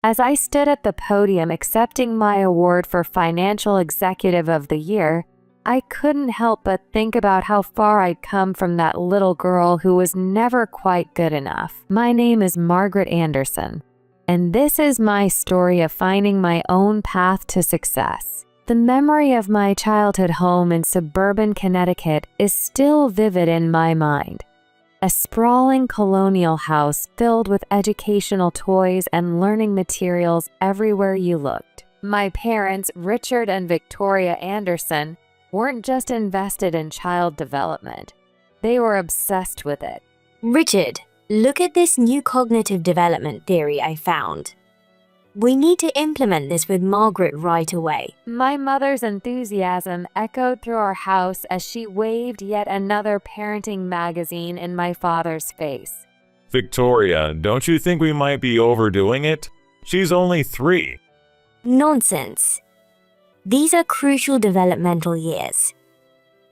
As I stood at the podium accepting my award for Financial Executive of the Year, I couldn't help but think about how far I'd come from that little girl who was never quite good enough. My name is Margaret Anderson, and this is my story of finding my own path to success. The memory of my childhood home in suburban Connecticut is still vivid in my mind. A sprawling colonial house filled with educational toys and learning materials everywhere you looked. My parents, Richard and Victoria Anderson, weren't just invested in child development. They were obsessed with it. Richard, look at this new cognitive development theory I found. We need to implement this with Margaret right away. My mother's enthusiasm echoed through our house as she waved yet another parenting magazine in my father's face. Victoria, don't you think we might be overdoing it? She's only 3. Nonsense. These are crucial developmental years.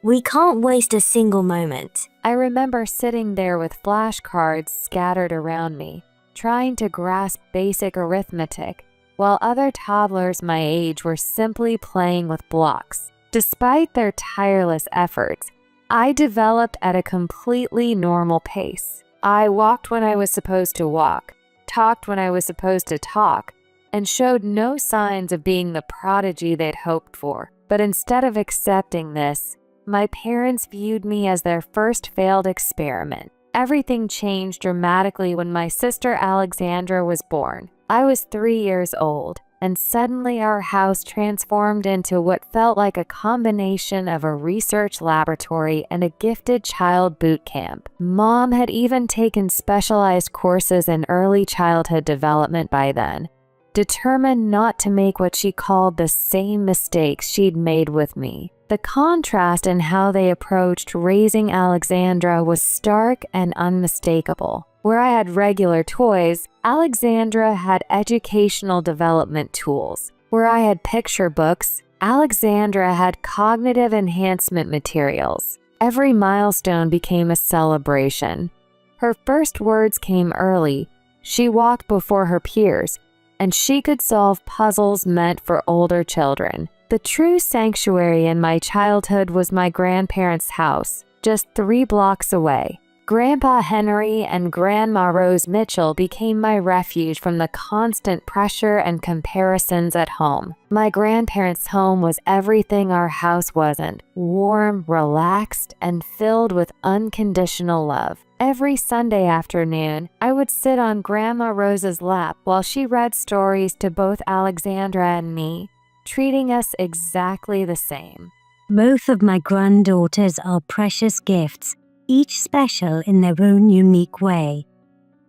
We can't waste a single moment. I remember sitting there with flashcards scattered around me, trying to grasp basic arithmetic, while other toddlers my age were simply playing with blocks. Despite their tireless efforts, I developed at a completely normal pace. I walked when I was supposed to walk, talked when I was supposed to talk, and showed no signs of being the prodigy they'd hoped for. But instead of accepting this, my parents viewed me as their first failed experiment. Everything changed dramatically when my sister Alexandra was born. I was 3 years old, and suddenly our house transformed into what felt like a combination of a research laboratory and a gifted child boot camp. Mom had even taken specialized courses in early childhood development by then, determined not to make what she called the same mistakes she'd made with me. The contrast in how they approached raising Alexandra was stark and unmistakable. Where I had regular toys, Alexandra had educational development tools. Where I had picture books, Alexandra had cognitive enhancement materials. Every milestone became a celebration. Her first words came early. She walked before her peers, and she could solve puzzles meant for older children. The true sanctuary in my childhood was my grandparents' house, just 3 blocks away. Grandpa Henry and Grandma Rose Mitchell became my refuge from the constant pressure and comparisons at home. My grandparents' home was everything our house wasn't: warm, relaxed, and filled with unconditional love. Every Sunday afternoon, I would sit on Grandma Rose's lap while she read stories to both Alexandra and me, treating us exactly the same. Both of my granddaughters are precious gifts, each special in their own unique way.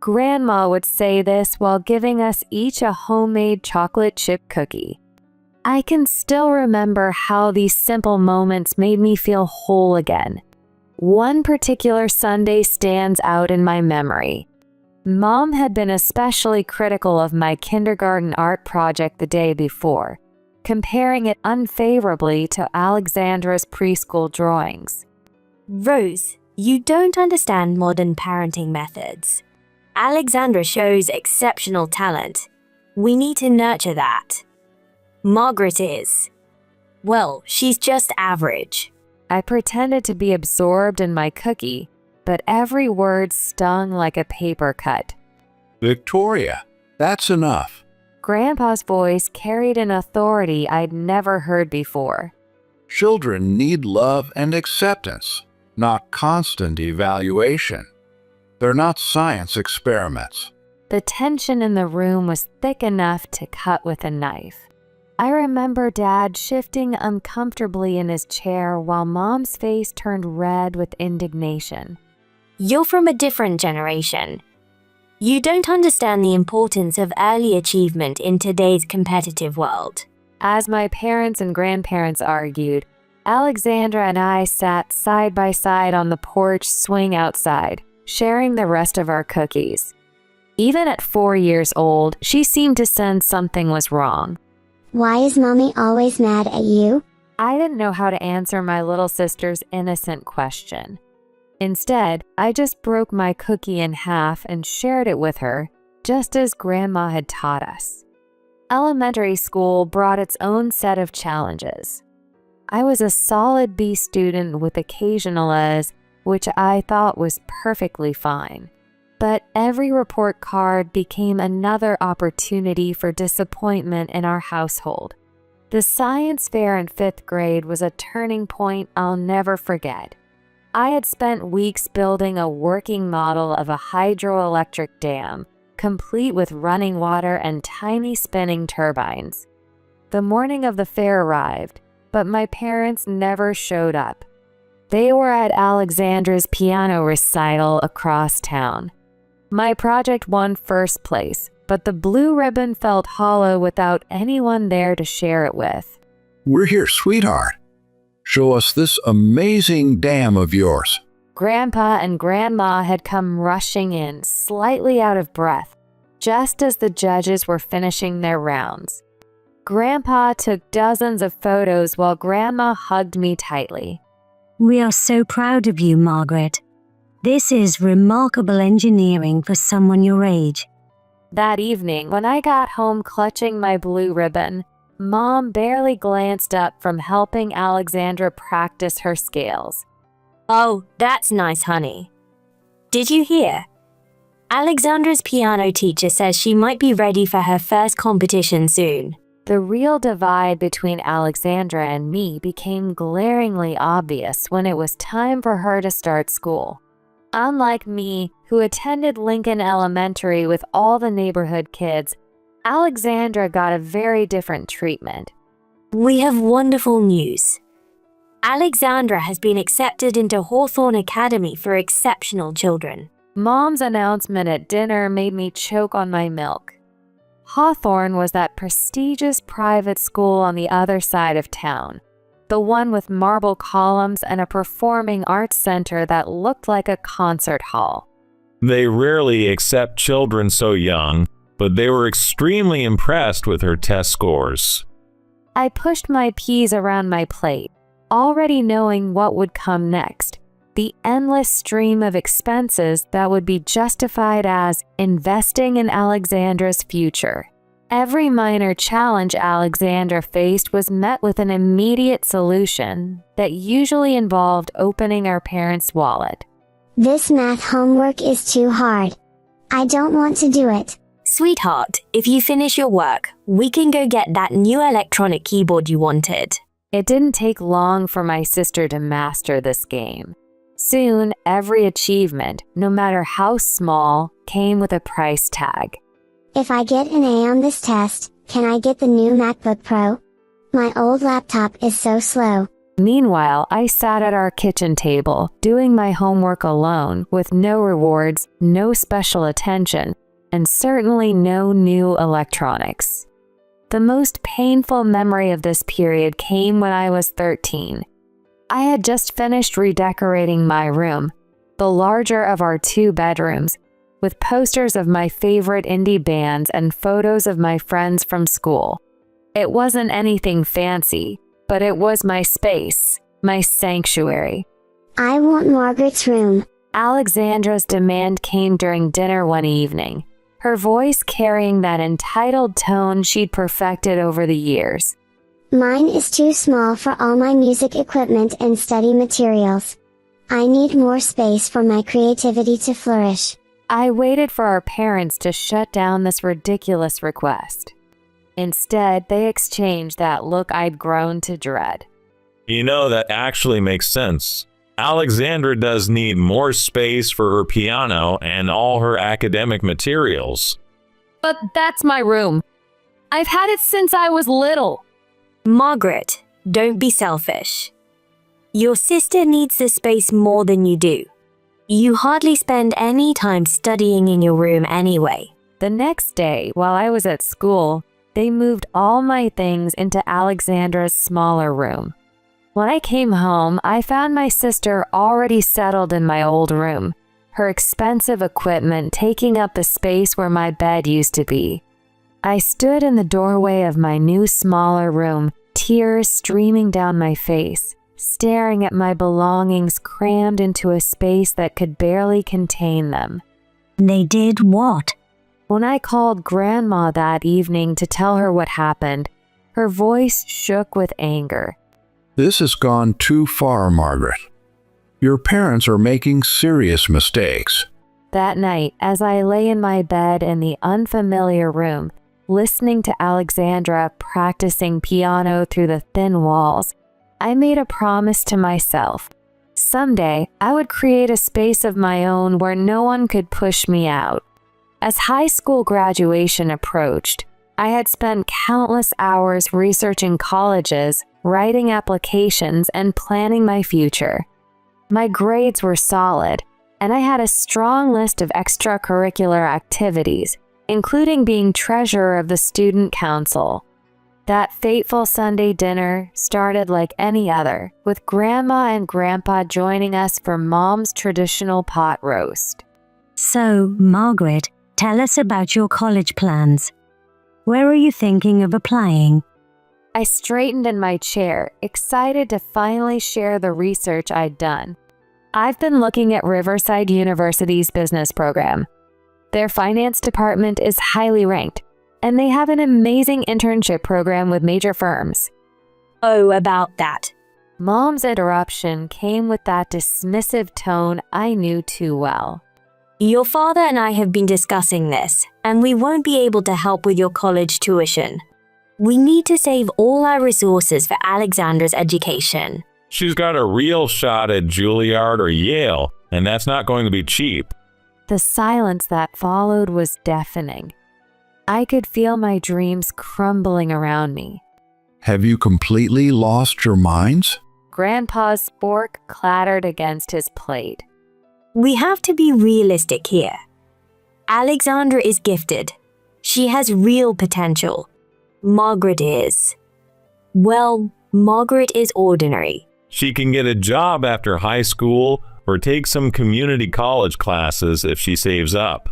Grandma would say this while giving us each a homemade chocolate chip cookie. I can still remember how these simple moments made me feel whole again. One particular Sunday stands out in my memory. Mom had been especially critical of my kindergarten art project the day before, comparing it unfavorably to Alexandra's preschool drawings. Rose, you don't understand modern parenting methods. Alexandra shows exceptional talent. We need to nurture that. Margaret is, well, she's just average. I pretended to be absorbed in my cookie, but every word stung like a paper cut. Victoria, that's enough. Grandpa's voice carried an authority I'd never heard before. Children need love and acceptance, not constant evaluation. They're not science experiments. The tension in the room was thick enough to cut with a knife. I remember Dad shifting uncomfortably in his chair while Mom's face turned red with indignation. You're from a different generation. You don't understand the importance of early achievement in today's competitive world. As my parents and grandparents argued, Alexandra and I sat side by side on the porch swing outside, sharing the rest of our cookies. Even at 4 years old, she seemed to sense something was wrong. Why is Mommy always mad at you? I didn't know how to answer my little sister's innocent question. Instead, I just broke my cookie in half and shared it with her, just as Grandma had taught us. Elementary school brought its own set of challenges. I was a solid B student with occasional A's, which I thought was perfectly fine. But every report card became another opportunity for disappointment in our household. The science fair in 5th grade was a turning point I'll never forget. I had spent weeks building a working model of a hydroelectric dam, complete with running water and tiny spinning turbines. The morning of the fair arrived, but my parents never showed up. They were at Alexandra's piano recital across town. My project won first place, but the blue ribbon felt hollow without anyone there to share it with. We're here, sweetheart. Show us this amazing dam of yours. Grandpa and Grandma had come rushing in, slightly out of breath, just as the judges were finishing their rounds. Grandpa took dozens of photos while Grandma hugged me tightly. We are so proud of you, Margaret. This is remarkable engineering for someone your age. That evening, when I got home clutching my blue ribbon, Mom barely glanced up from helping Alexandra practice her scales. Oh, that's nice, honey. Did you hear? Alexandra's piano teacher says she might be ready for her first competition soon. The real divide between Alexandra and me became glaringly obvious when it was time for her to start school. Unlike me, who attended Lincoln Elementary with all the neighborhood kids, Alexandra got a very different treatment. We have wonderful news. Alexandra has been accepted into Hawthorne Academy for exceptional children. Mom's announcement at dinner made me choke on my milk. Hawthorne was that prestigious private school on the other side of town, the one with marble columns and a performing arts center that looked like a concert hall. They rarely accept children so young, but they were extremely impressed with her test scores. I pushed my peas around my plate, already knowing what would come next. The endless stream of expenses that would be justified as investing in Alexandra's future. Every minor challenge Alexandra faced was met with an immediate solution that usually involved opening her parents' wallet. This math homework is too hard. I don't want to do it. Sweetheart, if you finish your work, we can go get that new electronic keyboard you wanted. It didn't take long for my sister to master this game. Soon, every achievement, no matter how small, came with a price tag. If I get an A on this test, can I get the new MacBook Pro? My old laptop is so slow. Meanwhile, I sat at our kitchen table, doing my homework alone, with no rewards, no special attention, and certainly no new electronics. The most painful memory of this period came when I was 13. I had just finished redecorating my room, the larger of our 2 bedrooms, with posters of my favorite indie bands and photos of my friends from school. It wasn't anything fancy, but it was my space, my sanctuary. I want Margaret's room. Alexandra's demand came during dinner one evening, her voice carrying that entitled tone she'd perfected over the years. Mine is too small for all my music equipment and study materials. I need more space for my creativity to flourish. I waited for our parents to shut down this ridiculous request. Instead, they exchanged that look I'd grown to dread. You know, that actually makes sense. Alexandra does need more space for her piano and all her academic materials. But that's my room. I've had it since I was little. Margaret, don't be selfish. Your sister needs the space more than you do. You hardly spend any time studying in your room anyway. The next day, while I was at school, they moved all my things into Alexandra's smaller room. When I came home, I found my sister already settled in my old room, her expensive equipment taking up the space where my bed used to be. I stood in the doorway of my new smaller room, tears streaming down my face, staring at my belongings crammed into a space that could barely contain them. They did what? When I called Grandma that evening to tell her what happened, her voice shook with anger. This has gone too far, Margaret. Your parents are making serious mistakes. That night, as I lay in my bed in the unfamiliar room, listening to Alexandra practicing piano through the thin walls, I made a promise to myself. Someday, I would create a space of my own where no one could push me out. As high school graduation approached, I had spent countless hours researching colleges, writing applications, and planning my future. My grades were solid, and I had a strong list of extracurricular activities, including being treasurer of the student council. That fateful Sunday dinner started like any other, with Grandma and Grandpa joining us for Mom's traditional pot roast. So, Margaret, tell us about your college plans. Where are you thinking of applying? I straightened in my chair, excited to finally share the research I'd done. I've been looking at Riverside University's business program. Their finance department is highly ranked, and they have an amazing internship program with major firms. Oh, about that. Mom's interruption came with that dismissive tone I knew too well. Your father and I have been discussing this, and we won't be able to help with your college tuition. We need to save all our resources for Alexandra's education. She's got a real shot at Juilliard or Yale, and that's not going to be cheap. The silence that followed was deafening. I could feel my dreams crumbling around me. Have you completely lost your minds? Grandpa's fork clattered against his plate. We have to be realistic here. Alexandra is gifted. She has real potential. Margaret is. Well, Margaret is ordinary. She can get a job after high school or take some community college classes if she saves up.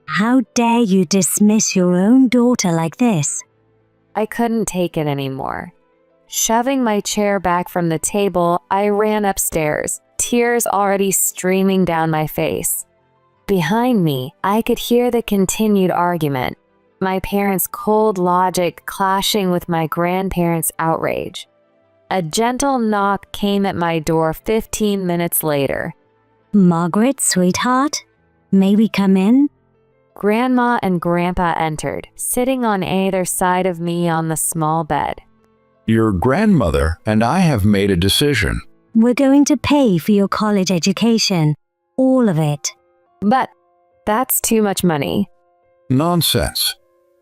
How dare you dismiss your own daughter like this? I couldn't take it anymore. Shoving my chair back from the table, I ran upstairs, tears already streaming down my face. Behind me, I could hear the continued argument, my parents' cold logic clashing with my grandparents' outrage. A gentle knock came at my door 15 minutes later. Margaret, sweetheart, may we come in? Grandma and Grandpa entered, sitting on either side of me on the small bed. Your grandmother and I have made a decision. We're going to pay for your college education. All of it. But that's too much money. Nonsense.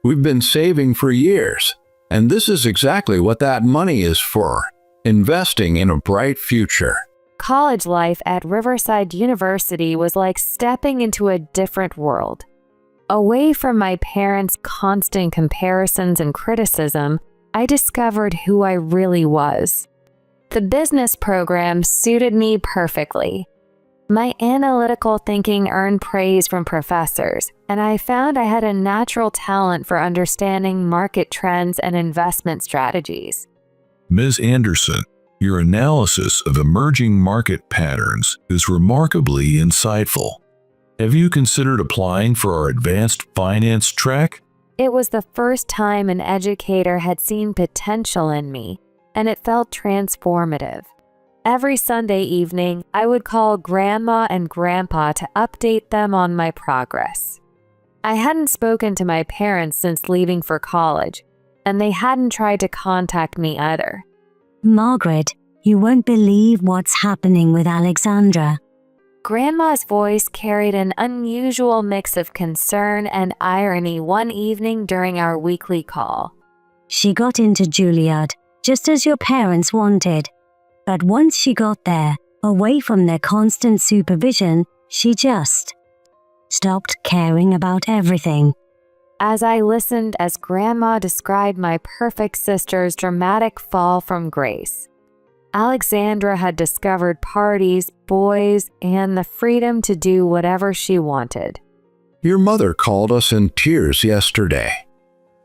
We've been saving for years, and this is exactly what that money is for. Investing in a bright future. College life at Riverside University was like stepping into a different world. Away from my parents' constant comparisons and criticism, I discovered who I really was. The business program suited me perfectly. My analytical thinking earned praise from professors, and I found I had a natural talent for understanding market trends and investment strategies. Ms. Anderson, your analysis of emerging market patterns is remarkably insightful. Have you considered applying for our advanced finance track? It was the first time an educator had seen potential in me, and it felt transformative. Every Sunday evening, I would call Grandma and Grandpa to update them on my progress. I hadn't spoken to my parents since leaving for college, and they hadn't tried to contact me either. Margaret, you won't believe what's happening with Alexandra. Grandma's voice carried an unusual mix of concern and irony one evening during our weekly call. She got into Juilliard, just as your parents wanted. But once she got there, away from their constant supervision, she just stopped caring about everything. As I listened as Grandma described my perfect sister's dramatic fall from grace, Alexandra had discovered parties, boys, and the freedom to do whatever she wanted. Your mother called us in tears yesterday.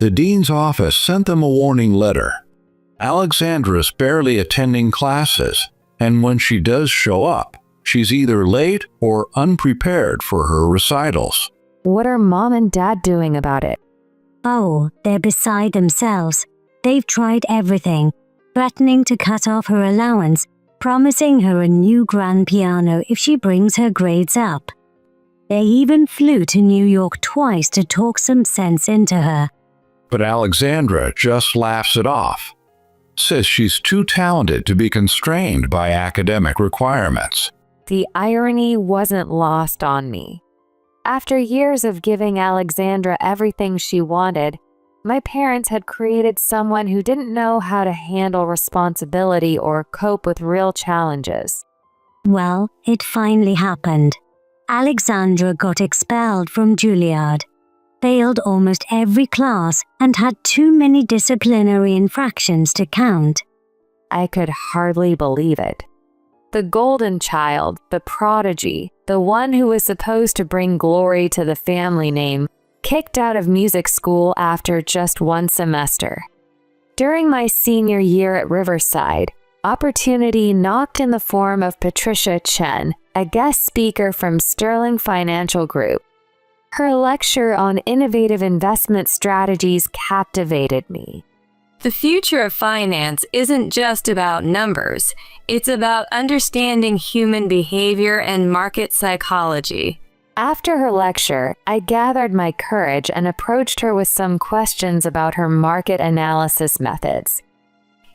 The dean's office sent them a warning letter. Alexandra's barely attending classes, and when she does show up, she's either late or unprepared for her recitals. What are Mom and Dad doing about it? Oh, they're beside themselves. They've tried everything, threatening to cut off her allowance, promising her a new grand piano if she brings her grades up. They even flew to New York twice to talk some sense into her. But Alexandra just laughs it off, says she's too talented to be constrained by academic requirements. The irony wasn't lost on me. After years of giving Alexandra everything she wanted, my parents had created someone who didn't know how to handle responsibility or cope with real challenges. Well, it finally happened. Alexandra got expelled from Juilliard, failed almost every class, and had too many disciplinary infractions to count. I could hardly believe it. The golden child, the prodigy, the one who was supposed to bring glory to the family name, kicked out of music school after just one semester. During my senior year at Riverside, opportunity knocked in the form of Patricia Chen, a guest speaker from Sterling Financial Group. Her lecture on innovative investment strategies captivated me. The future of finance isn't just about numbers. It's about understanding human behavior and market psychology. After her lecture, I gathered my courage and approached her with some questions about her market analysis methods.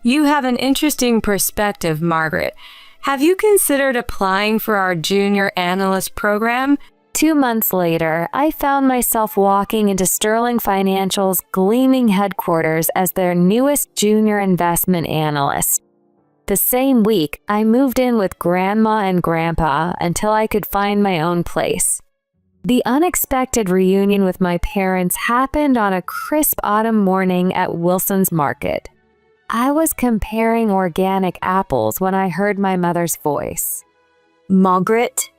You have an interesting perspective, Margaret. Have you considered applying for our junior analyst program? 2 months later, I found myself walking into Sterling Financial's gleaming headquarters as their newest junior investment analyst. The same week, I moved in with Grandma and Grandpa until I could find my own place. The unexpected reunion with my parents happened on a crisp autumn morning at Wilson's Market. I was comparing organic apples when I heard my mother's voice. Margaret,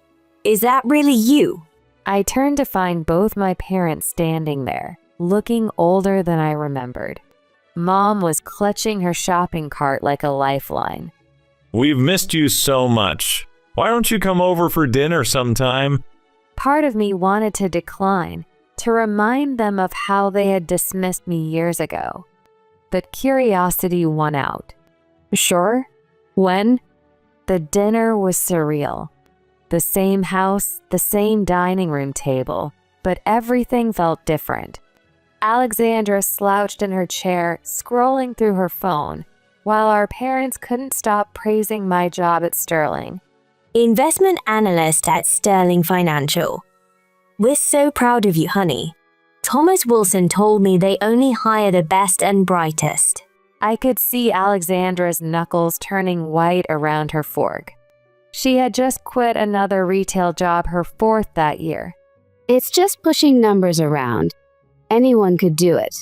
is that really you? I turned to find both my parents standing there, looking older than I remembered. Mom was clutching her shopping cart like a lifeline. We've missed you so much. Why don't you come over for dinner sometime? Part of me wanted to decline, to remind them of how they had dismissed me years ago. But curiosity won out. Sure? When? The dinner was surreal. The same house, the same dining room table, but everything felt different. Alexandra slouched in her chair, scrolling through her phone, while our parents couldn't stop praising my job at Sterling. Investment analyst at Sterling Financial. We're so proud of you, honey. Thomas Wilson told me they only hire the best and brightest. I could see Alexandra's knuckles turning white around her fork. She had just quit another retail job, her 4th that year. It's just pushing numbers around. Anyone could do it.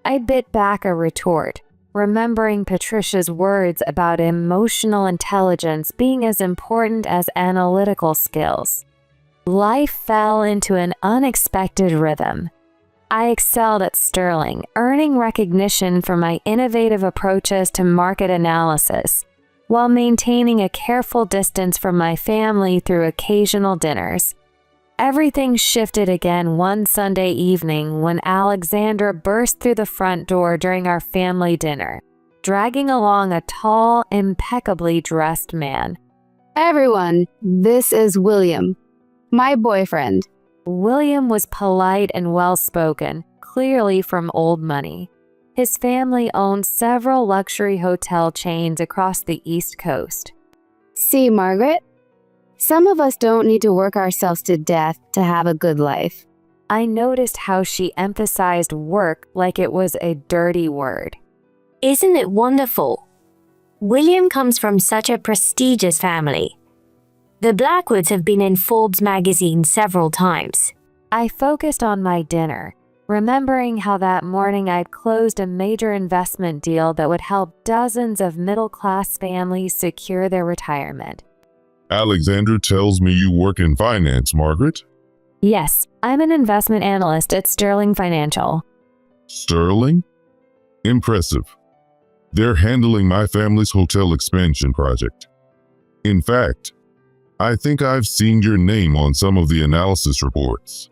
I bit back a retort, remembering Patricia's words about emotional intelligence being as important as analytical skills. Life fell into an unexpected rhythm. I excelled at Sterling, earning recognition for my innovative approaches to market analysis, while maintaining a careful distance from my family through occasional dinners. Everything shifted again one Sunday evening when Alexandra burst through the front door during our family dinner, dragging along a tall, impeccably dressed man. Everyone, this is William, my boyfriend. William was polite and well-spoken, clearly from old money. His family owned several luxury hotel chains across the East Coast. See, Margaret? Some of us don't need to work ourselves to death to have a good life. I noticed how she emphasized work like it was a dirty word. Isn't it wonderful? William comes from such a prestigious family. The Blackwoods have been in Forbes magazine several times. I focused on my dinner, remembering how that morning I'd closed a major investment deal that would help dozens of middle-class families secure their retirement. Alexandra tells me you work in finance, Margaret. Yes, I'm an investment analyst at Sterling Financial. Sterling? Impressive. They're handling my family's hotel expansion project. In fact, I think I've seen your name on some of the analysis reports.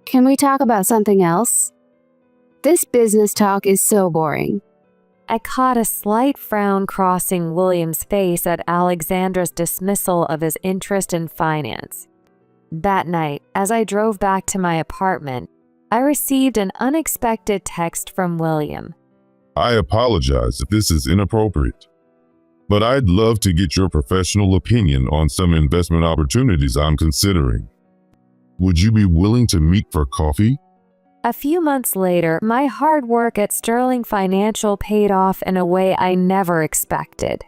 Can we talk about something else? This business talk is so boring. I caught a slight frown crossing William's face at Alexandra's dismissal of his interest in finance. That night, as I drove back to my apartment, I received an unexpected text from William. I apologize if this is inappropriate, but I'd love to get your professional opinion on some investment opportunities I'm considering. Would you be willing to meet for coffee? A few months later, my hard work at Sterling Financial paid off in a way I never expected.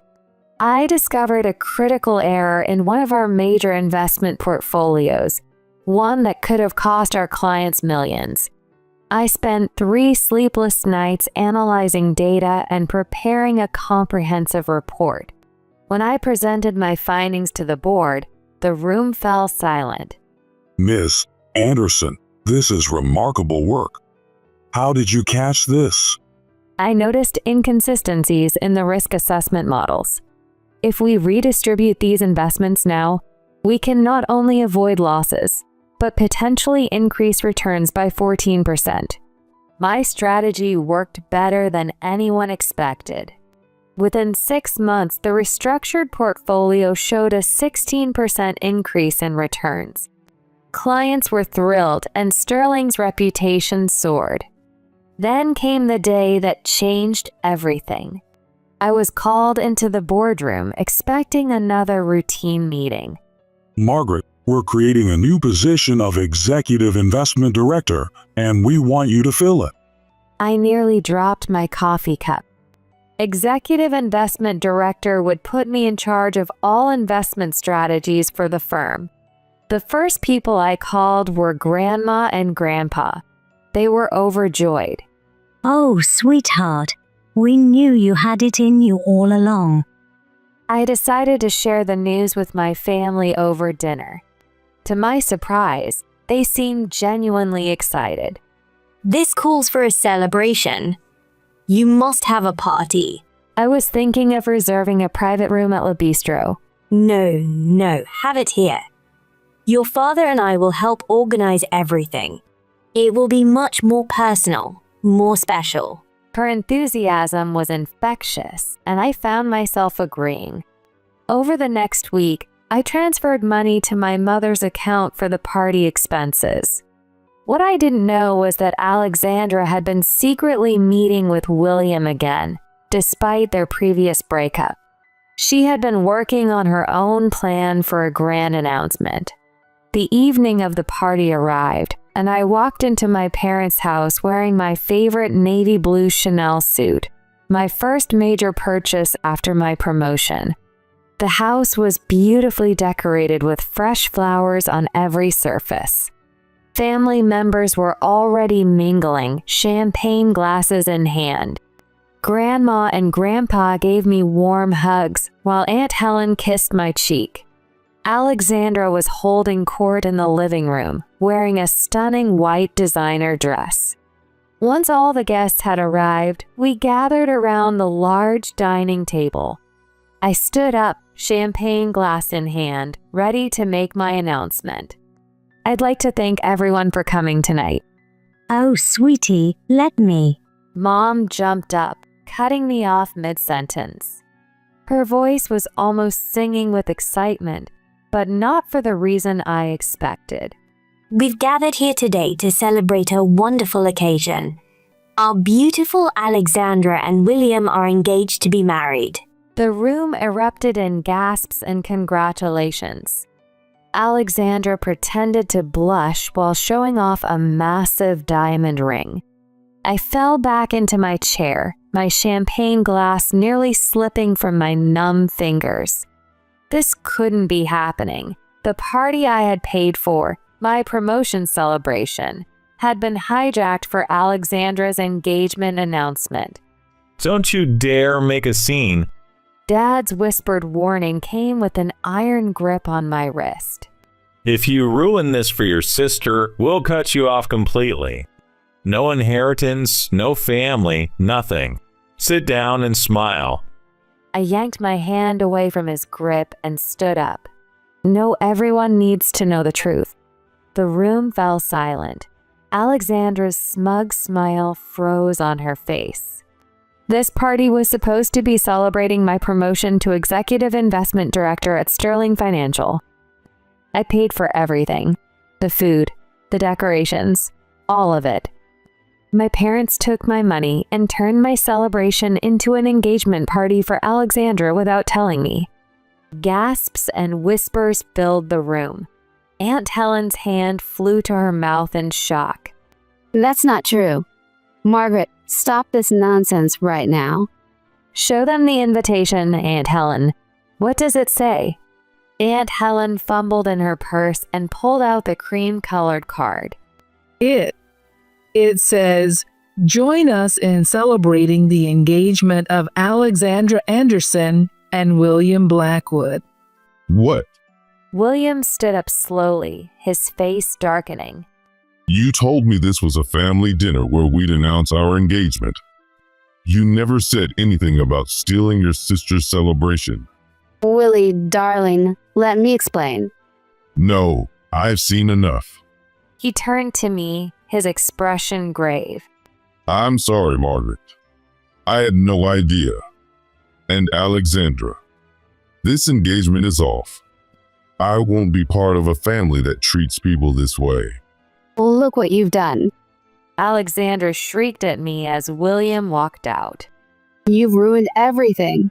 I discovered a critical error in one of our major investment portfolios, one that could have cost our clients millions. I spent 3 sleepless nights analyzing data and preparing a comprehensive report. When I presented my findings to the board, the room fell silent. Miss Anderson, this is remarkable work. How did you catch this? I noticed inconsistencies in the risk assessment models. If we redistribute these investments now, we can not only avoid losses, but potentially increase returns by 14%. My strategy worked better than anyone expected. Within 6 months, the restructured portfolio showed a 16% increase in returns. Clients were thrilled and Sterling's reputation soared. Then came the day that changed everything. I was called into the boardroom expecting another routine meeting. Margaret, we're creating a new position of Executive Investment Director, and we want you to fill it. I nearly dropped my coffee cup. Executive Investment Director would put me in charge of all investment strategies for the firm. The first people I called were Grandma and Grandpa. They were overjoyed. Oh, sweetheart, we knew you had it in you all along. I decided to share the news with my family over dinner. To my surprise, they seemed genuinely excited. This calls for a celebration. You must have a party. I was thinking of reserving a private room at Le Bistro. No, have it here. Your father and I will help organize everything. It will be much more personal, more special. Her enthusiasm was infectious, and I found myself agreeing. Over the next week, I transferred money to my mother's account for the party expenses. What I didn't know was that Alexandra had been secretly meeting with William again, despite their previous breakup. She had been working on her own plan for a grand announcement. The evening of the party arrived, and I walked into my parents' house wearing my favorite navy blue Chanel suit, my first major purchase after my promotion. The house was beautifully decorated with fresh flowers on every surface. Family members were already mingling, champagne glasses in hand. Grandma and Grandpa gave me warm hugs, while Aunt Helen kissed my cheek. Alexandra was holding court in the living room, wearing a stunning white designer dress. Once all the guests had arrived, we gathered around the large dining table. I stood up, champagne glass in hand, ready to make my announcement. I'd like to thank everyone for coming tonight. Oh, sweetie, let me. Mom jumped up, cutting me off mid-sentence. Her voice was almost singing with excitement, but not for the reason I expected. We've gathered here today to celebrate a wonderful occasion. Our beautiful Alexandra and William are engaged to be married. The room erupted in gasps and congratulations. Alexandra pretended to blush while showing off a massive diamond ring. I fell back into my chair, my champagne glass nearly slipping from my numb fingers. This couldn't be happening. The party I had paid for, my promotion celebration, had been hijacked for Alexandra's engagement announcement. Don't you dare make a scene. Dad's whispered warning came with an iron grip on my wrist. If you ruin this for your sister, we'll cut you off completely. No inheritance, no family, nothing. Sit down and smile. I yanked my hand away from his grip and stood up. No, everyone needs to know the truth. The room fell silent. Alexandra's smug smile froze on her face. This party was supposed to be celebrating my promotion to Executive Investment Director at Sterling Financial. I paid for everything. The food, the decorations, all of it. My parents took my money and turned my celebration into an engagement party for Alexandra without telling me. Gasps and whispers filled the room. Aunt Helen's hand flew to her mouth in shock. That's not true. Margaret, stop this nonsense right now. Show them the invitation, Aunt Helen. What does it say? Aunt Helen fumbled in her purse and pulled out the cream-colored card. It says, "Join us in celebrating the engagement of Alexandra Anderson and William Blackwood." What? William stood up slowly, his face darkening. You told me this was a family dinner where we'd announce our engagement. You never said anything about stealing your sister's celebration. Willie, darling, let me explain. No, I've seen enough. He turned to me, his expression grave. I'm sorry, Margaret. I had no idea. And Alexandra, this engagement is off. I won't be part of a family that treats people this way. Look what you've done. Alexandra shrieked at me as William walked out. You've ruined everything.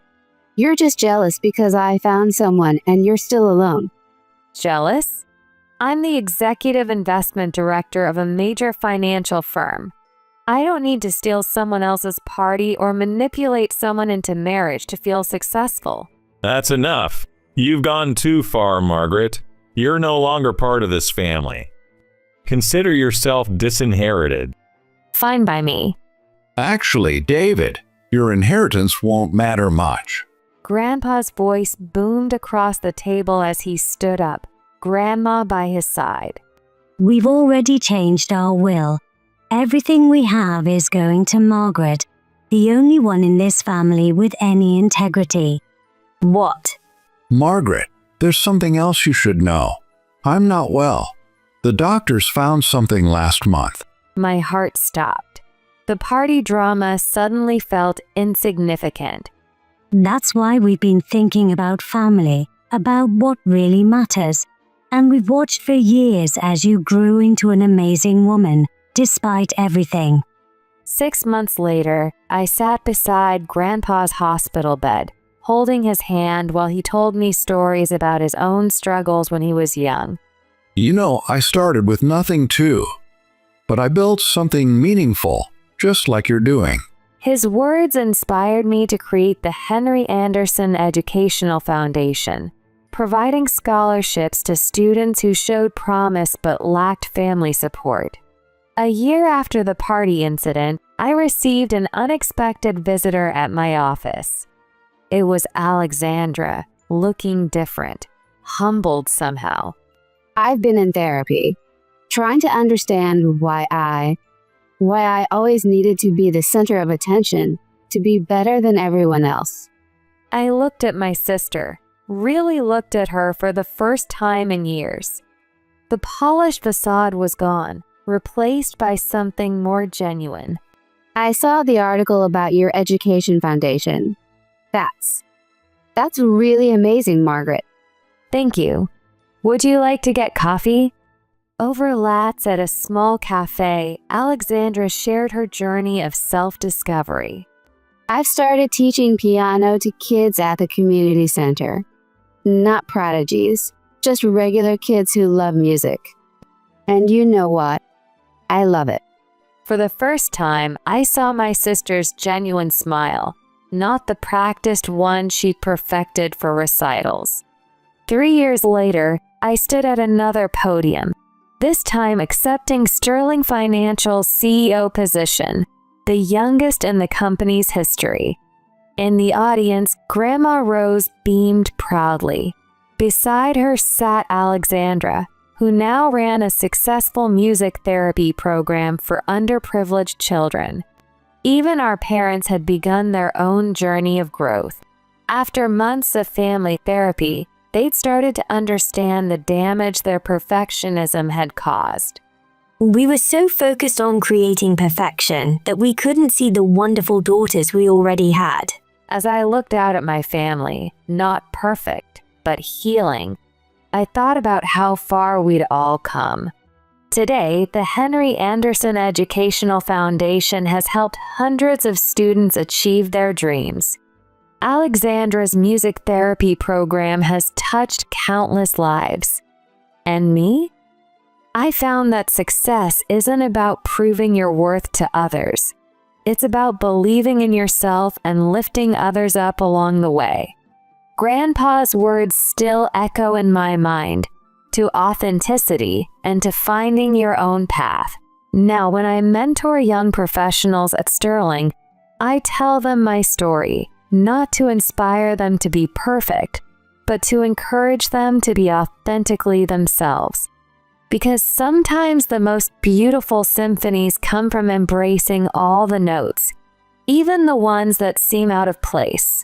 You're just jealous because I found someone and you're still alone. Jealous? I'm the executive investment director of a major financial firm. I don't need to steal someone else's party or manipulate someone into marriage to feel successful. That's enough. You've gone too far, Margaret. You're no longer part of this family. Consider yourself disinherited. Fine by me. Actually, David, your inheritance won't matter much. Grandpa's voice boomed across the table as he stood up, Grandma by his side. We've already changed our will. Everything we have is going to Margaret, the only one in this family with any integrity. What? Margaret, there's something else you should know. I'm not well. The doctors found something last month. My heart stopped. The party drama suddenly felt insignificant. That's why we've been thinking about family, about what really matters. And we've watched for years as you grew into an amazing woman, despite everything. 6 months later, I sat beside Grandpa's hospital bed, holding his hand while he told me stories about his own struggles when he was young. You know, I started with nothing too. But I built something meaningful, just like you're doing. His words inspired me to create the Henry Anderson Educational Foundation, providing scholarships to students who showed promise but lacked family support. A year after the party incident, I received an unexpected visitor at my office. It was Alexandra, looking different, humbled somehow. I've been in therapy, trying to understand why I always needed to be the center of attention, to be better than everyone else. I looked at my sister, really looked at her for the first time in years. The polished facade was gone, replaced by something more genuine. I saw the article about your education foundation. That's really amazing, Margaret. Thank you. Would you like to get coffee? Over lattes at a small cafe, Alexandra shared her journey of self-discovery. I've started teaching piano to kids at the community center. Not prodigies, just regular kids who love music. And you know what? I love it. For the first time, I saw my sister's genuine smile, not the practiced one she'd perfected for recitals. 3 years later, I stood at another podium, this time accepting Sterling Financial's CEO position, the youngest in the company's history. In the audience, Grandma Rose beamed proudly. Beside her sat Alexandra, who now ran a successful music therapy program for underprivileged children. Even our parents had begun their own journey of growth. After months of family therapy, they'd started to understand the damage their perfectionism had caused. We were so focused on creating perfection that we couldn't see the wonderful daughters we already had. As I looked out at my family, not perfect, but healing, I thought about how far we'd all come. Today, the Henry Anderson Educational Foundation has helped hundreds of students achieve their dreams. Alexandra's music therapy program has touched countless lives. And me? I found that success isn't about proving your worth to others. It's about believing in yourself and lifting others up along the way. Grandpa's words still echo in my mind, to authenticity and to finding your own path. Now, when I mentor young professionals at Sterling, I tell them my story, not to inspire them to be perfect, but to encourage them to be authentically themselves. Because sometimes the most beautiful symphonies come from embracing all the notes, even the ones that seem out of place.